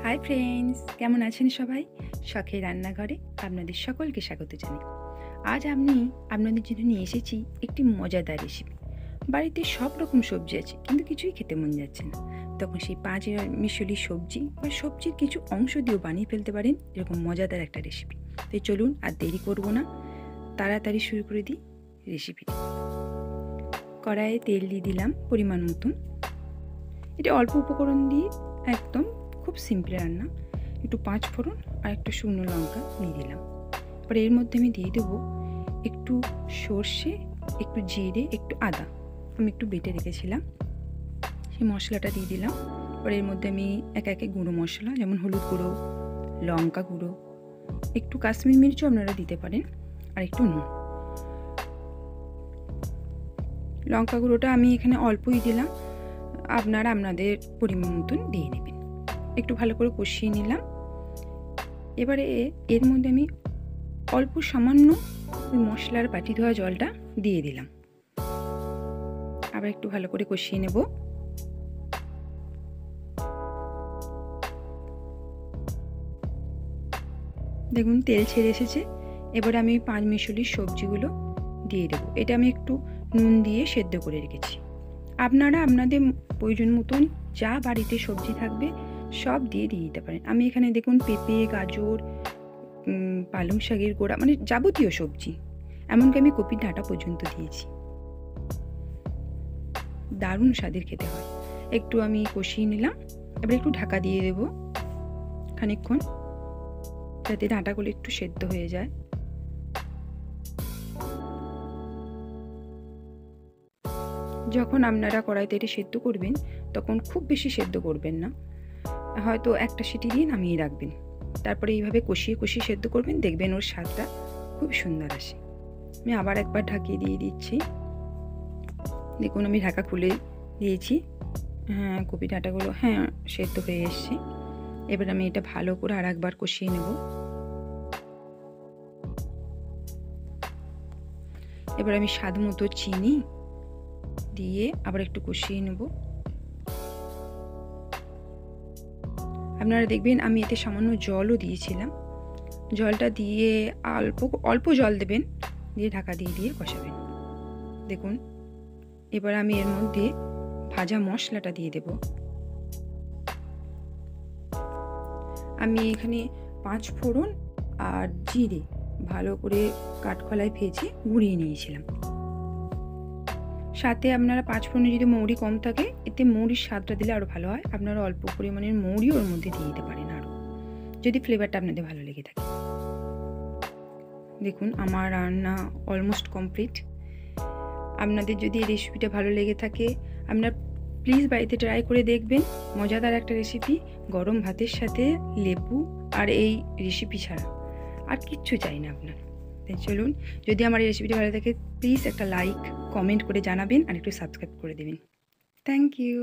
Hi friends, কেমন আছেন সবাই? শখের রান্নাঘরে আপনাদের সকলকে স্বাগত জানাই। আজ আমি আপনাদের জন্য নিয়ে এসেছি একটি মজাদার রেসিপি। বাড়িতে সব রকম সবজি আছে, কিন্তু কিছুই খেতে মন যাচ্ছে না। তখন সেই 5 মিশালি সবজি বা সবজির কিছু অংশ দিয়েও বানিয়ে ফেলতে পারেন এরকম মজাদার একটা রেসিপি। তাই চলুন আর দেরি করব না, তাড়াতাড়ি শুরু করে দিই রেসিপিটি। কড়াইয়ে তেল দিয়ে দিলাম পরিমাণ মতন। এটা অল্প উপকরণ দিয়ে একদম খুব সিম্পল রান্না। একটু 5 ফোড়ন আর একটু শুকনো লঙ্কা দিয়ে দিলাম। এবার এর মধ্যে আমি দিয়ে দেবো একটু সর্ষে, একটু জিরে, একটু আদা আমি একটু বেটে রেখেছিলাম, সেই মশলাটা দিয়ে দিলাম। এবার এর মধ্যে আমি একে একে গুঁড়ো মশলা যেমন হলুদ গুঁড়ো, লঙ্কা গুঁড়ো, একটু কাশ্মীরি মির্চও আপনারা দিতে পারেন, আর একটু নুন। লঙ্কা গুঁড়োটা আমি এখানে অল্পই দিলাম, আপনারা আপনাদের পরিমাণ মতন দিয়ে নেবেন। একটু ভালো করে কষিয়ে নিলাম। এবারে এর মধ্যে আমি অল্প সামান্য মশলার বাটি ধোয়া জলটা দিয়ে দিলাম। আবার একটু ভালো করে কষিয়ে নেব। দেখুন তেল ছেড়ে এসেছে। এবার আমি 5 মিশালি সবজিগুলো দিয়ে দেবো। এটা আমি একটু নুন দিয়ে সেদ্ধ করে রেখেছি। আপনারা আপনাদের প্রয়োজন মতন যা বাড়িতে সবজি থাকবে সব দিয়ে দিতে পারেন। আমি এখানে দেখুন পেঁপে, গাজর, পালং শাকের গোড়া, মানে যাবতীয় সবজি, এমনকি আমি কপির ডাঁটা পর্যন্ত দিয়েছি। দারুণ স্বাদের খেতে হয়। একটু আমি কষিয়ে নিলাম। এবার একটু ঢাকা দিয়ে দেব খানিকক্ষণ, যাতে ডাঁটাগুলো একটু সেদ্ধ হয়ে যায়। যখন আপনারা কড়াইতে এটা সেদ্ধ করবেন তখন খুব বেশি সেদ্ধ করবেন না, হয়তো একটা সিটি দিয়ে নামিয়ে রাখবেন। তারপরে এইভাবে কষিয়ে কষিয়ে সেদ্ধ করবেন, দেখবেন ওর স্বাদটা খুব সুন্দর আসে। আমি আবার একবার ঢাকিয়ে দিয়ে দিচ্ছি। দেখুন আমি ঢাকা খুলে দিয়েছি। হ্যাঁ, কপি ডাঁটাগুলো সেদ্ধ হয়ে এসছে। এবার আমি এটা ভালো করে আর একবার কষিয়ে নেব। এবার আমি স্বাদ মতো চিনি দিয়ে আবার একটু কষিয়ে নেব। আপনারা দেখবেন আমি এতে সামান্য জলও দিয়েছিলাম। জলটা দিয়ে অল্প জল দেবেন, দিয়ে ঢাকা দিয়ে কষাবেন। দেখুন এবার আমি এর মধ্যে ভাজা মশলাটা দিয়ে দেব। আমি এখানে 5 ফোড়ন আর জিরে ভালো করে কাঠখোলায় ভেজে গুঁড়িয়ে নিয়েছিলাম। সাথে আপনারা 5 ফোড়নে যদি মৌরি কম থাকে, এতে মৌরির স্বাদটা দিলে আরও ভালো হয়। আপনারা অল্প পরিমাণের মৌরি ওর মধ্যে দিয়ে দিতে পারেন আরও, যদি ফ্লেভারটা আপনাদের ভালো লেগে থাকে। দেখুন আমার রান্না অলমোস্ট কমপ্লিট। আপনাদের যদি এই রেসিপিটা ভালো লেগে থাকে, আপনারা প্লিজ বাড়িতে ট্রাই করে দেখবেন। মজাদার একটা রেসিপি, গরম ভাতের সাথে লেবু আর এই রেসিপি ছাড়া আর কিচ্ছু চাই না আপনার। তাই চলুন, যদি আমার এই রেসিপিটা ভালো থাকে প্লিজ একটা লাইক কমেন্ট করে জানাবেন, আর একটু সাবস্ক্রাইব করে দেবেন। Thank you.